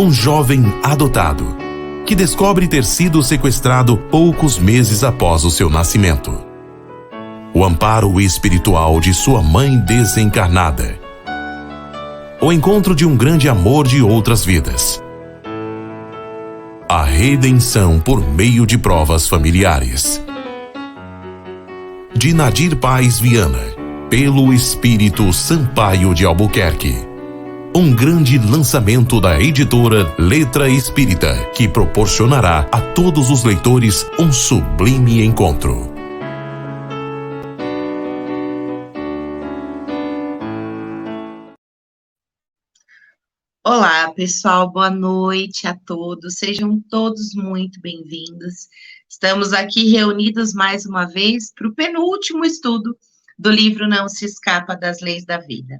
um jovem adotado, que descobre ter sido sequestrado poucos meses após o seu nascimento. O amparo espiritual de sua mãe desencarnada. O encontro de um grande amor de outras vidas. A redenção por meio de provas familiares. De Nadir Paes Viana, pelo Espírito Sampaio de Albuquerque. Um grande lançamento da editora Letra Espírita, que proporcionará a todos os leitores um sublime encontro. Olá, pessoal, boa noite a todos, sejam todos muito bem-vindos. Estamos aqui reunidos mais uma vez para o penúltimo estudo do livro Não Se Escapa das Leis da Vida.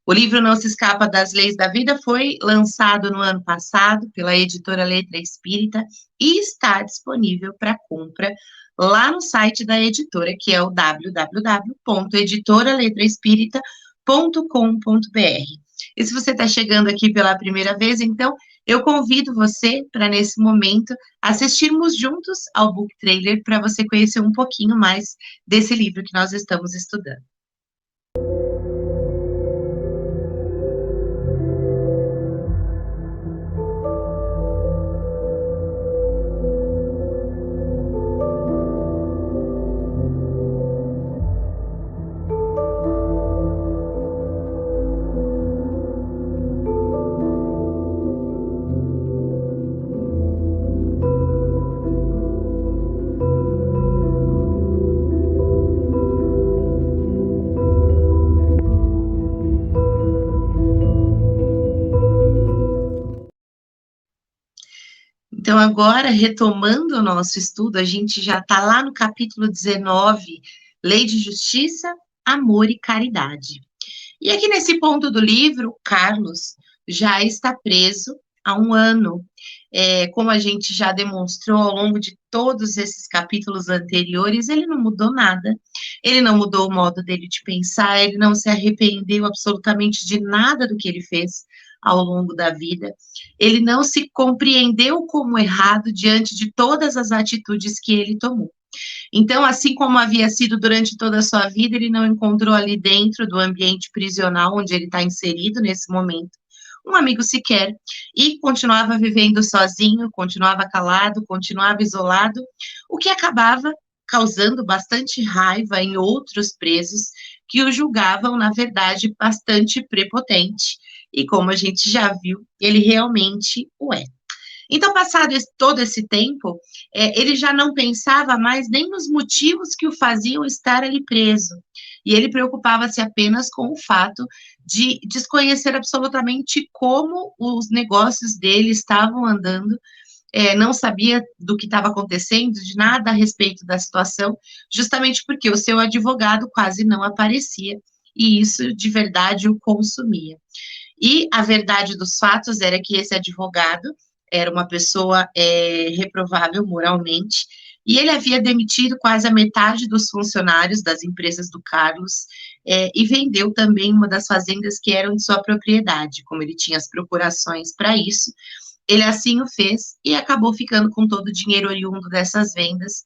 O livro Não Se Escapa das Leis da Vida foi lançado no ano passado pela editora Letra Espírita e está disponível para compra lá no site da editora, que é o www.editoraletraespírita.com.br. E se você está chegando aqui pela primeira vez, então, eu convido você para, nesse momento, assistirmos juntos ao book trailer para você conhecer um pouquinho mais desse livro que nós estamos estudando. Então, agora, retomando o nosso estudo, a gente já está lá no capítulo 19, Lei de Justiça, Amor e Caridade. E aqui nesse ponto do livro, Carlos já está preso há um ano. Como a gente já demonstrou ao longo de todos esses capítulos anteriores, ele não mudou nada, ele não mudou o modo dele de pensar, ele não se arrependeu absolutamente de nada do que ele fez ao longo da vida, ele não se compreendeu como errado diante de todas as atitudes que ele tomou. Então, assim como havia sido durante toda a sua vida, ele não encontrou ali dentro do ambiente prisional onde ele está inserido nesse momento um amigo sequer, e continuava vivendo sozinho, continuava calado, continuava isolado, o que acabava causando bastante raiva em outros presos que o julgavam, na verdade, bastante prepotente, e como a gente já viu, ele realmente o é. Então, passado todo esse tempo, ele já não pensava mais nem nos motivos que o faziam estar ali preso. E ele preocupava-se apenas com o fato de desconhecer absolutamente como os negócios dele estavam andando, não sabia do que estava acontecendo, de nada a respeito da situação, justamente porque o seu advogado quase não aparecia, e isso de verdade o consumia. E a verdade dos fatos era que esse advogado era uma pessoa reprovável moralmente, e ele havia demitido quase a metade dos funcionários das empresas do Carlos, e vendeu também uma das fazendas que eram de sua propriedade. Como ele tinha as procurações para isso, ele assim o fez e acabou ficando com todo o dinheiro oriundo dessas vendas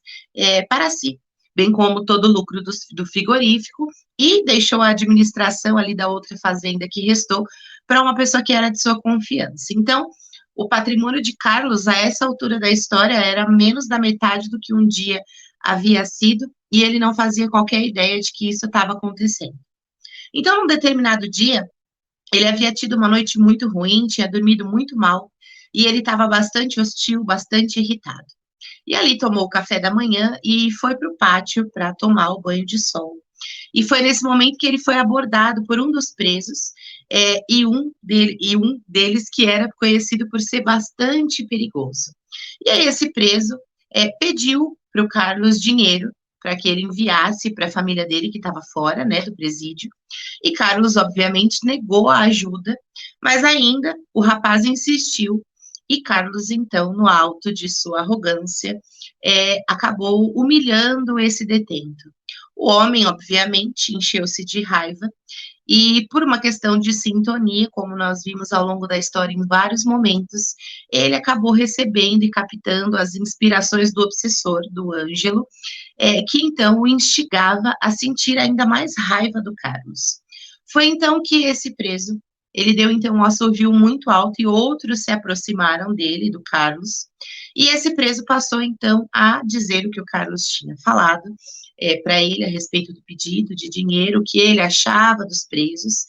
para si, bem como todo o lucro do frigorífico, e deixou a administração ali da outra fazenda que restou para uma pessoa que era de sua confiança. Então, o patrimônio de Carlos, a essa altura da história, era menos da metade do que um dia havia sido, e ele não fazia qualquer ideia de que isso estava acontecendo. Então, num determinado dia, ele havia tido uma noite muito ruim, tinha dormido muito mal, e ele estava bastante hostil, bastante irritado. E ali tomou o café da manhã e foi para o pátio para tomar o banho de sol. E foi nesse momento que ele foi abordado por um dos presos, e um deles que era conhecido por ser bastante perigoso. E aí esse preso pediu para o Carlos dinheiro para que ele enviasse para a família dele, que estava fora, né, do presídio, e Carlos, obviamente, negou a ajuda, mas ainda o rapaz insistiu e Carlos, então, no alto de sua arrogância, acabou humilhando esse detento. O homem, obviamente, encheu-se de raiva e, por uma questão de sintonia, como nós vimos ao longo da história em vários momentos, ele acabou recebendo e captando as inspirações do obsessor, do Ângelo, que então o instigava a sentir ainda mais raiva do Carlos. Foi então que esse preso, ele deu então um assovio muito alto e outros se aproximaram dele, do Carlos, e esse preso passou então a dizer o que o Carlos tinha falado para ele a respeito do pedido de dinheiro, o que ele achava dos presos,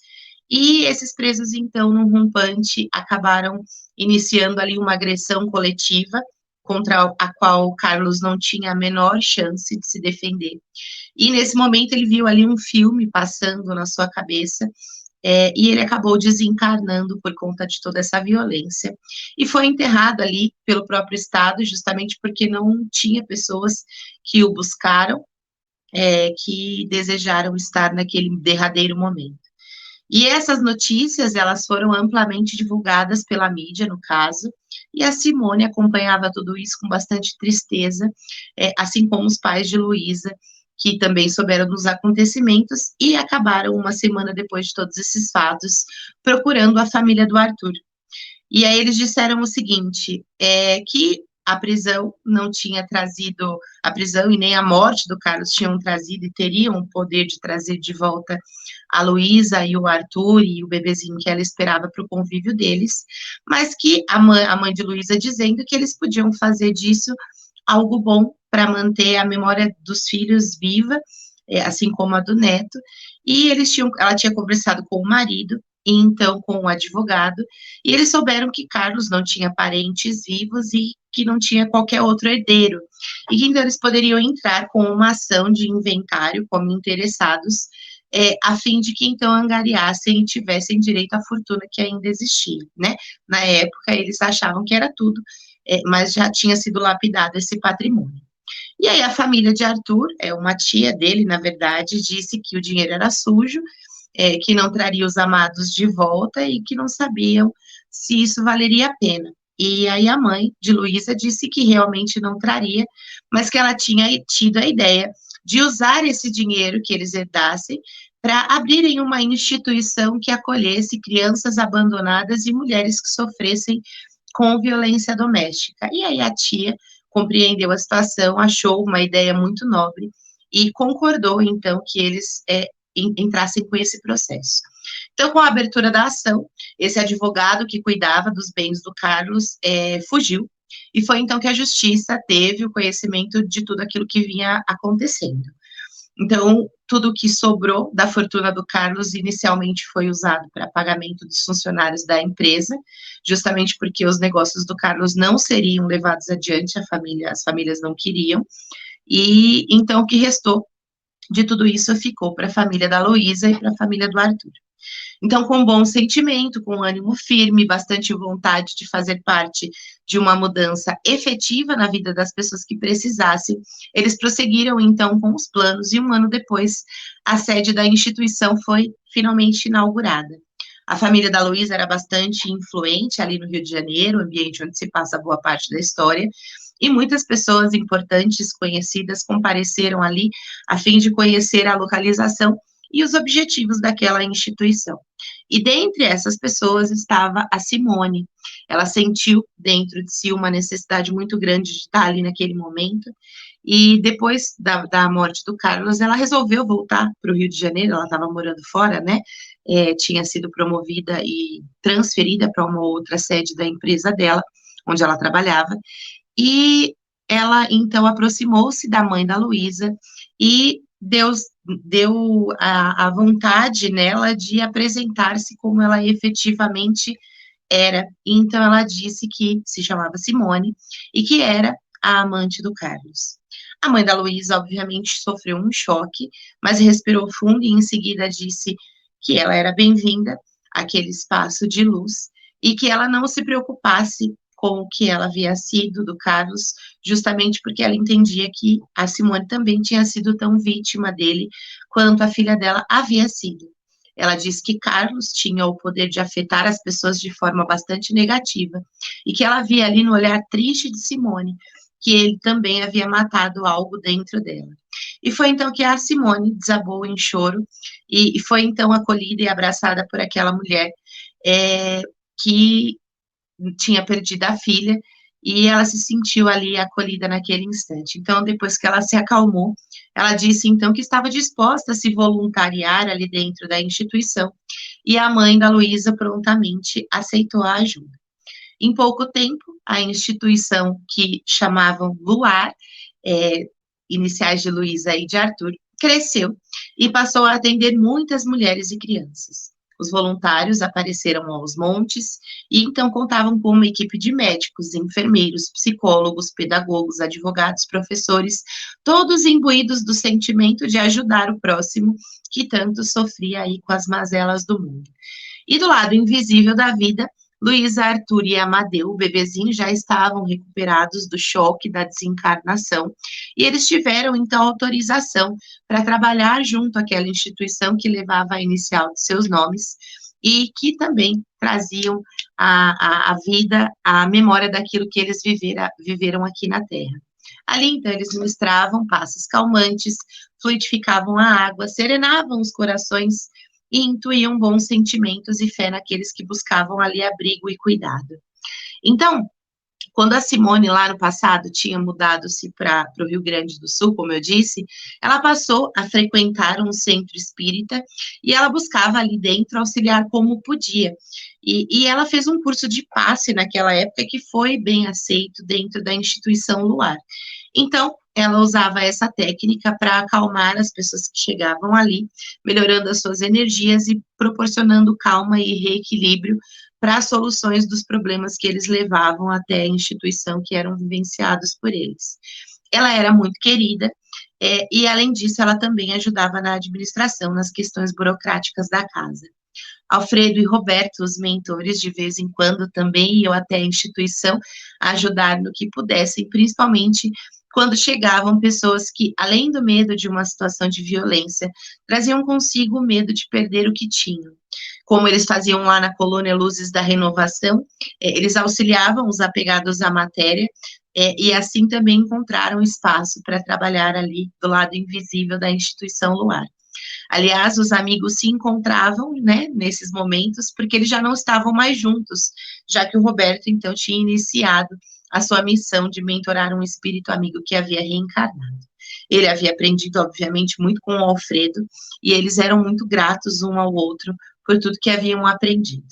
e esses presos então, num rompante, acabaram iniciando ali uma agressão coletiva, contra a qual o Carlos não tinha a menor chance de se defender. E nesse momento ele viu ali um filme passando na sua cabeça, e ele acabou desencarnando por conta de toda essa violência. E foi enterrado ali pelo próprio Estado, justamente porque não tinha pessoas que o buscaram, que desejaram estar naquele derradeiro momento. E essas notícias, elas foram amplamente divulgadas pela mídia, no caso, e a Simone acompanhava tudo isso com bastante tristeza, assim como os pais de Luísa, que também souberam dos acontecimentos e acabaram, uma semana depois de todos esses fatos, procurando a família do Arthur. E aí eles disseram o seguinte, que a prisão não tinha trazido, a prisão e nem a morte do Carlos tinham trazido e teriam o poder de trazer de volta a Luísa e o Arthur e o bebezinho que ela esperava para o convívio deles, mas que a mãe de Luísa dizendo que eles podiam fazer disso algo bom para manter a memória dos filhos viva, assim como a do neto, e ela tinha conversado com o marido, e então com o advogado, e eles souberam que Carlos não tinha parentes vivos e que não tinha qualquer outro herdeiro, e que então eles poderiam entrar com uma ação de inventário como interessados, a fim de que então angariassem e tivessem direito à fortuna que ainda existia, né? Na época eles achavam que era tudo, mas já tinha sido lapidado esse patrimônio. E aí a família de Arthur, uma tia dele, na verdade, disse que o dinheiro era sujo, que não traria os amados de volta e que não sabiam se isso valeria a pena. E aí a mãe de Luísa disse que realmente não traria, mas que ela tinha tido a ideia de usar esse dinheiro que eles herdassem para abrirem uma instituição que acolhesse crianças abandonadas e mulheres que sofressem com violência doméstica. E aí a tia compreendeu a situação, achou uma ideia muito nobre e concordou, então, que eles entrassem com esse processo. Então, com a abertura da ação, esse advogado que cuidava dos bens do Carlos fugiu, e foi então que a justiça teve o conhecimento de tudo aquilo que vinha acontecendo. Então, tudo que sobrou da fortuna do Carlos inicialmente foi usado para pagamento dos funcionários da empresa, justamente porque os negócios do Carlos não seriam levados adiante, as famílias não queriam, e então o que restou de tudo isso ficou para a família da Luísa e para a família do Arthur. Então, com bom sentimento, com ânimo firme, bastante vontade de fazer parte de uma mudança efetiva na vida das pessoas que precisassem, eles prosseguiram, então, com os planos, e um ano depois, a sede da instituição foi finalmente inaugurada. A família da Luísa era bastante influente ali no Rio de Janeiro, ambiente onde se passa boa parte da história, e muitas pessoas importantes, conhecidas, compareceram ali a fim de conhecer a localização e os objetivos daquela instituição. E dentre essas pessoas estava a Simone. Ela sentiu dentro de si uma necessidade muito grande de estar ali naquele momento, e depois da morte do Carlos, ela resolveu voltar para o Rio de Janeiro. Ela estava morando fora, né? Tinha sido promovida e transferida para uma outra sede da empresa dela, onde ela trabalhava, e ela, então, aproximou-se da mãe da Luísa e Deus deu a vontade nela de apresentar-se como ela efetivamente era. Então, ela disse que se chamava Simone e que era a amante do Carlos. A mãe da Luísa, obviamente, sofreu um choque, mas respirou fundo e em seguida disse que ela era bem-vinda àquele espaço de luz e que ela não se preocupasse com o que ela havia sido do Carlos, justamente porque ela entendia que a Simone também tinha sido tão vítima dele quanto a filha dela havia sido. Ela diz que Carlos tinha o poder de afetar as pessoas de forma bastante negativa e que ela via ali no olhar triste de Simone que ele também havia matado algo dentro dela. E foi então que a Simone desabou em choro e foi então acolhida e abraçada por aquela mulher que tinha perdido a filha e ela se sentiu ali acolhida naquele instante. Então, depois que ela se acalmou, ela disse então que estava disposta a se voluntariar ali dentro da instituição e a mãe da Luísa prontamente aceitou a ajuda. Em pouco tempo, a instituição que chamavam Luar, iniciais de Luísa e de Arthur, cresceu e passou a atender muitas mulheres e crianças. Os voluntários apareceram aos montes e então contavam com uma equipe de médicos, enfermeiros, psicólogos, pedagogos, advogados, professores, todos imbuídos do sentimento de ajudar o próximo que tanto sofria aí com as mazelas do mundo. E do lado invisível da vida, Luísa, Arthur e Amadeu, o bebezinho, já estavam recuperados do choque da desencarnação e eles tiveram, então, autorização para trabalhar junto àquela instituição que levava a inicial de seus nomes e que também traziam a vida, a memória daquilo que eles viveram aqui na Terra. Ali, então, eles ministravam passes calmantes, fluidificavam a água, serenavam os corações e intuíam bons sentimentos e fé naqueles que buscavam ali abrigo e cuidado. Então, quando a Simone, lá no passado, tinha mudado-se para o Rio Grande do Sul, como eu disse, ela passou a frequentar um centro espírita e ela buscava ali dentro auxiliar como podia. E ela fez um curso de passe naquela época que foi bem aceito dentro da instituição Luar. Então, ela usava essa técnica para acalmar as pessoas que chegavam ali, melhorando as suas energias e proporcionando calma e reequilíbrio para as soluções dos problemas que eles levavam até a instituição que eram vivenciados por eles. Ela era muito querida, e além disso, ela também ajudava na administração, nas questões burocráticas da casa. Alfredo e Roberto, os mentores, de vez em quando também iam até a instituição ajudar no que pudessem, principalmente quando chegavam pessoas que, além do medo de uma situação de violência, traziam consigo o medo de perder o que tinham. Como eles faziam lá na colônia Luzes da Renovação, eles auxiliavam os apegados à matéria, e assim também encontraram espaço para trabalhar ali do lado invisível da instituição Luar. Aliás, os amigos se encontravam, né, nesses momentos, porque eles já não estavam mais juntos, já que o Roberto, então, tinha iniciado a sua missão de mentorar um espírito amigo que havia reencarnado. Ele havia aprendido, obviamente, muito com o Alfredo, e eles eram muito gratos um ao outro por tudo que haviam aprendido.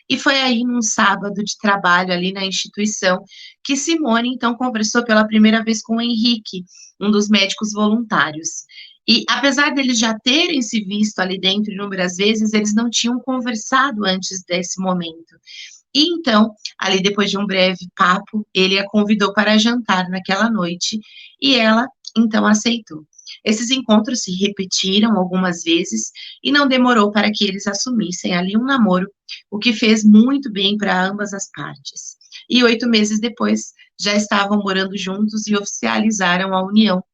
E foi aí, num sábado de trabalho ali na instituição, que Simone, então, conversou pela primeira vez com o Henrique, um dos médicos voluntários. E, apesar deles já terem se visto ali dentro inúmeras vezes, eles não tinham conversado antes desse momento. E então, ali depois de um breve papo, ele a convidou para jantar naquela noite e ela, então, aceitou. Esses encontros se repetiram algumas vezes e não demorou para que eles assumissem ali um namoro, o que fez muito bem para ambas as partes. E 8 meses depois, já estavam morando juntos e oficializaram a união,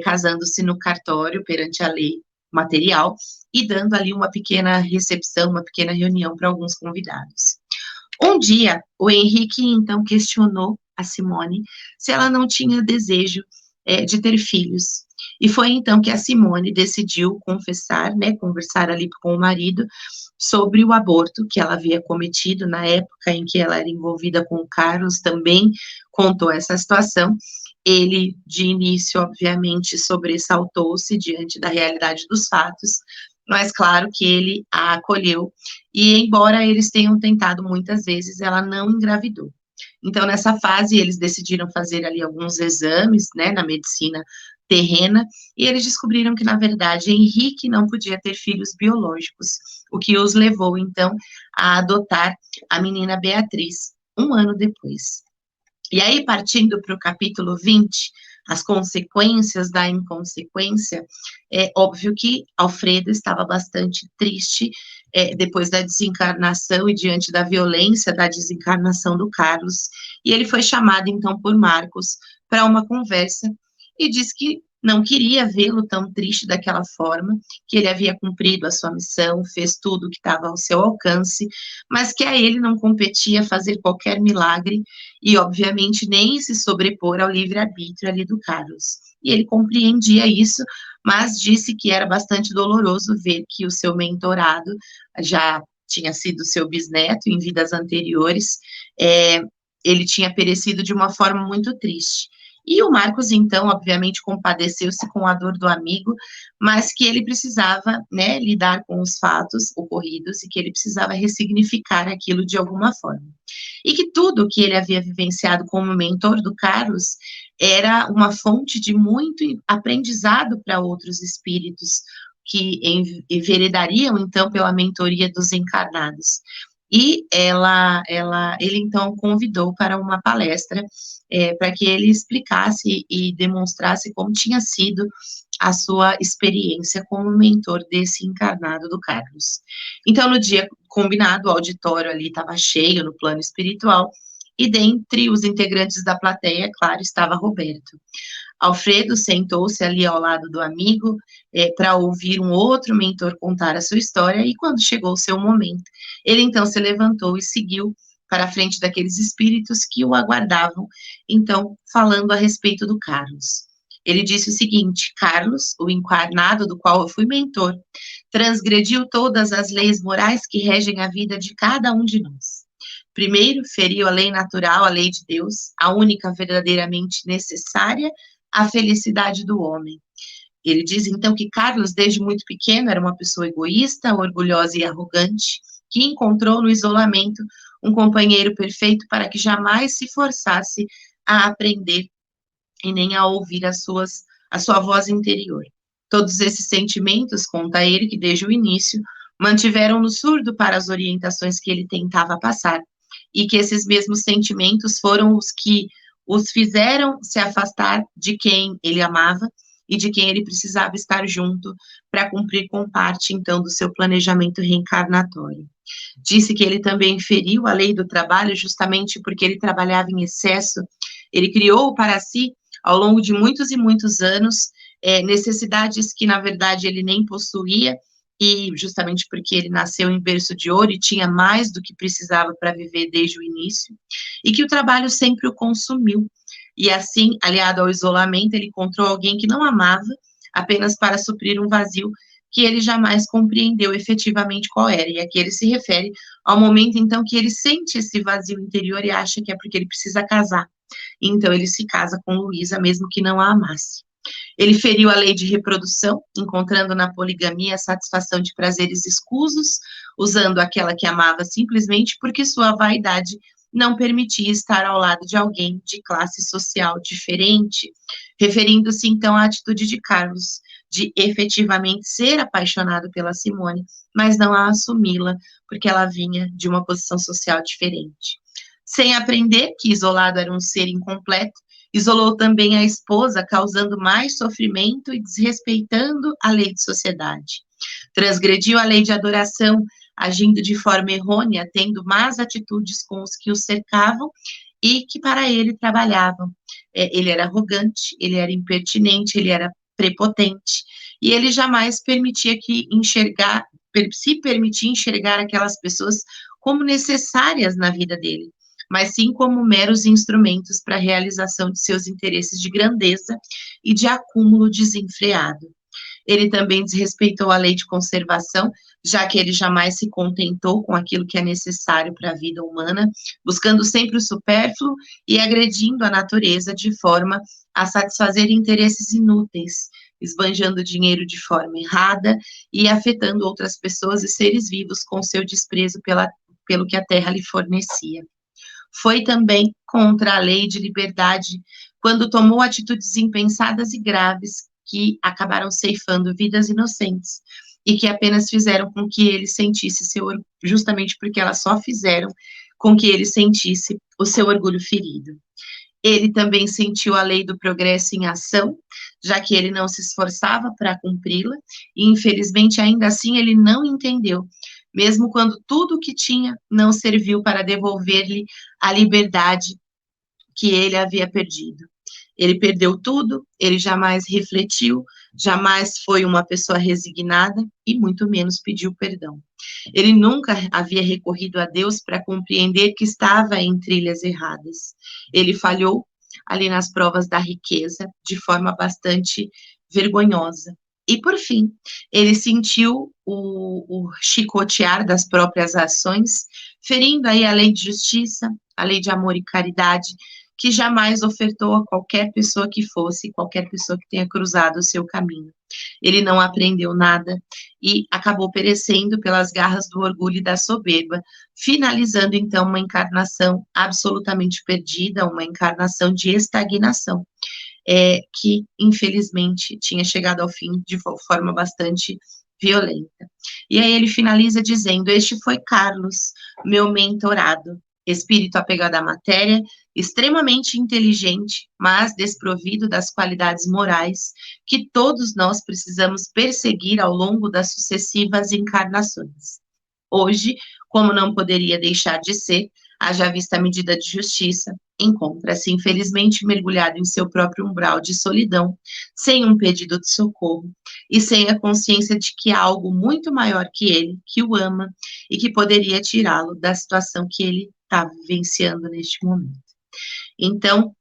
casando-se no cartório perante a lei material e dando ali uma pequena recepção, uma pequena reunião para alguns convidados. Um dia, o Henrique, então, questionou a Simone se ela não tinha desejo de ter filhos. E foi então que a Simone decidiu confessar, né, conversar ali com o marido sobre o aborto que ela havia cometido na época em que ela era envolvida com o Carlos, também contou essa situação. Ele, de início, obviamente, sobressaltou-se diante da realidade dos fatos, mas claro que ele a acolheu, e embora eles tenham tentado muitas vezes, ela não engravidou. Então, nessa fase, eles decidiram fazer ali alguns exames, né, na medicina terrena, e eles descobriram que, na verdade, Henrique não podia ter filhos biológicos, o que os levou, então, a adotar a menina Beatriz, um ano depois. E aí, partindo para o capítulo 20, as consequências da inconsequência, é óbvio que Alfredo estava bastante triste depois da desencarnação e diante da violência da desencarnação do Carlos, e ele foi chamado, então, por Marcos para uma conversa e diz que não queria vê-lo tão triste daquela forma, que ele havia cumprido a sua missão, fez tudo o que estava ao seu alcance, mas que a ele não competia fazer qualquer milagre e, obviamente, nem se sobrepor ao livre-arbítrio ali do Carlos. E ele compreendia isso, mas disse que era bastante doloroso ver que o seu mentorado já tinha sido seu bisneto em vidas anteriores, ele tinha perecido de uma forma muito triste. E o Marcos, então, obviamente, compadeceu-se com a dor do amigo, mas que ele precisava, né, lidar com os fatos ocorridos e que ele precisava ressignificar aquilo de alguma forma. E que tudo que ele havia vivenciado como mentor do Carlos era uma fonte de muito aprendizado para outros espíritos que enveredariam, então, pela mentoria dos encarnados. E ele então convidou para uma palestra para que ele explicasse e demonstrasse como tinha sido a sua experiência como mentor desse encarnado do Carlos. Então, no dia combinado, o auditório ali estava cheio no plano espiritual, e dentre os integrantes da plateia, claro, estava Roberto. Alfredo sentou-se ali ao lado do amigo para ouvir um outro mentor contar a sua história, e quando chegou o seu momento, ele então se levantou e seguiu para a frente daqueles espíritos que o aguardavam, então, falando a respeito do Carlos. Ele disse o seguinte: Carlos, o encarnado do qual eu fui mentor, transgrediu todas as leis morais que regem a vida de cada um de nós. Primeiro, feriu a lei natural, a lei de Deus, a única verdadeiramente necessária à felicidade do homem. Ele diz, então, que Carlos, desde muito pequeno, era uma pessoa egoísta, orgulhosa e arrogante, que encontrou no isolamento um companheiro perfeito para que jamais se forçasse a aprender e nem a ouvir a sua voz interior. Todos esses sentimentos, conta ele, que desde o início mantiveram-no surdo para as orientações que ele tentava passar, e que esses mesmos sentimentos foram os que os fizeram se afastar de quem ele amava e de quem ele precisava estar junto para cumprir com parte, então, do seu planejamento reencarnatório. Disse que ele também feriu a lei do trabalho justamente porque ele trabalhava em excesso. Ele criou para si, ao longo de muitos e muitos anos, necessidades que, na verdade, ele nem possuía, e justamente porque ele nasceu em berço de ouro e tinha mais do que precisava para viver desde o início, e que o trabalho sempre o consumiu. E assim, aliado ao isolamento, ele encontrou alguém que não amava, apenas para suprir um vazio que ele jamais compreendeu efetivamente qual era. E aqui ele se refere ao momento, então, que ele sente esse vazio interior e acha que é porque ele precisa casar. Então, ele se casa com Luísa, mesmo que não a amasse. Ele feriu a lei de reprodução, encontrando na poligamia a satisfação de prazeres escusos, usando aquela que amava simplesmente porque sua vaidade não permitia estar ao lado de alguém de classe social diferente, referindo-se então à atitude de Carlos de efetivamente ser apaixonado pela Simone, mas não a assumi-la, porque ela vinha de uma posição social diferente. Sem aprender que isolado era um ser incompleto, isolou também a esposa, causando mais sofrimento e desrespeitando a lei de sociedade. Transgrediu a lei de adoração, agindo de forma errônea, tendo más atitudes com os que o cercavam e que para ele trabalhavam. Ele era arrogante, ele era impertinente, ele era prepotente, e ele jamais permitia se permitir enxergar aquelas pessoas como necessárias na vida dele, mas sim como meros instrumentos para a realização de seus interesses de grandeza e de acúmulo desenfreado. Ele também desrespeitou a lei de conservação, já que ele jamais se contentou com aquilo que é necessário para a vida humana, buscando sempre o supérfluo e agredindo a natureza de forma a satisfazer interesses inúteis, esbanjando dinheiro de forma errada e afetando outras pessoas e seres vivos com seu desprezo pelo que a terra lhe fornecia. Foi também contra a lei de liberdade, quando tomou atitudes impensadas e graves que acabaram ceifando vidas inocentes e que apenas fizeram com que ele sentisse justamente porque elas só fizeram com que ele sentisse o seu orgulho ferido. Ele também sentiu a lei do progresso em ação, já que ele não se esforçava para cumpri-la, e infelizmente ainda assim ele não entendeu, mesmo quando tudo o que tinha não serviu para devolver-lhe a liberdade que ele havia perdido. Ele perdeu tudo, ele jamais refletiu, jamais foi uma pessoa resignada e muito menos pediu perdão. Ele nunca havia recorrido a Deus para compreender que estava em trilhas erradas. Ele falhou ali nas provas da riqueza de forma bastante vergonhosa. E, por fim, ele sentiu o chicotear das próprias ações, ferindo aí a lei de justiça, a lei de amor e caridade, que jamais ofertou a qualquer pessoa que fosse, qualquer pessoa que tenha cruzado o seu caminho. Ele não aprendeu nada e acabou perecendo pelas garras do orgulho e da soberba, finalizando então uma encarnação absolutamente perdida, uma encarnação de estagnação, que infelizmente tinha chegado ao fim de forma bastante violenta. E aí ele finaliza dizendo: este foi Carlos, meu mentorado, espírito apegado à matéria, extremamente inteligente, mas desprovido das qualidades morais que todos nós precisamos perseguir ao longo das sucessivas encarnações. Hoje, como não poderia deixar de ser, haja vista a medida de justiça, encontra-se infelizmente mergulhado em seu próprio umbral de solidão, sem um pedido de socorro e sem a consciência de que há algo muito maior que ele, que o ama e que poderia tirá-lo da situação que ele está vivenciando neste momento. Então,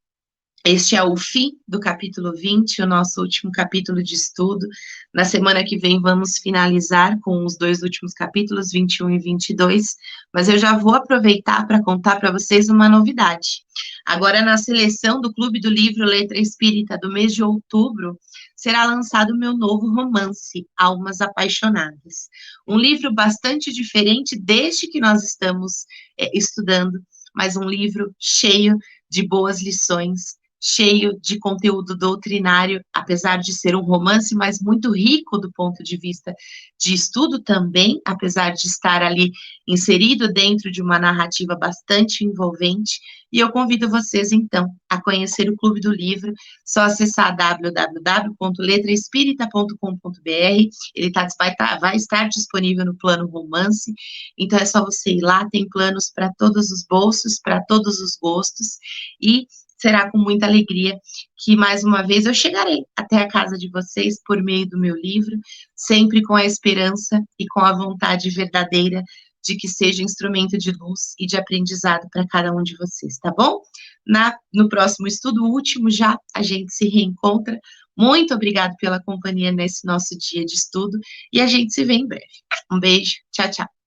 este é o fim do capítulo 20, o nosso último capítulo de estudo. Na semana que vem vamos finalizar com os dois últimos capítulos, 21 e 22, mas eu já vou aproveitar para contar para vocês uma novidade. Agora, na seleção do Clube do Livro Letra Espírita do mês de outubro, será lançado o meu novo romance, Almas Apaixonadas. Um livro bastante diferente deste que nós estamos estudando, mas um livro cheio de boas lições, cheio de conteúdo doutrinário, apesar de ser um romance, mas muito rico do ponto de vista de estudo também, apesar de estar ali inserido dentro de uma narrativa bastante envolvente. E eu convido vocês, então, a conhecer o Clube do Livro, só acessar www.letraespírita.com.br, ele vai estar disponível no plano romance, então é só você ir lá, tem planos para todos os bolsos, para todos os gostos, e será com muita alegria que, mais uma vez, eu chegarei até a casa de vocês por meio do meu livro, sempre com a esperança e com a vontade verdadeira de que seja instrumento de luz e de aprendizado para cada um de vocês, tá bom? No próximo estudo, o último já, a gente se reencontra. Muito obrigada pela companhia nesse nosso dia de estudo e a gente se vê em breve. Um beijo, tchau, tchau.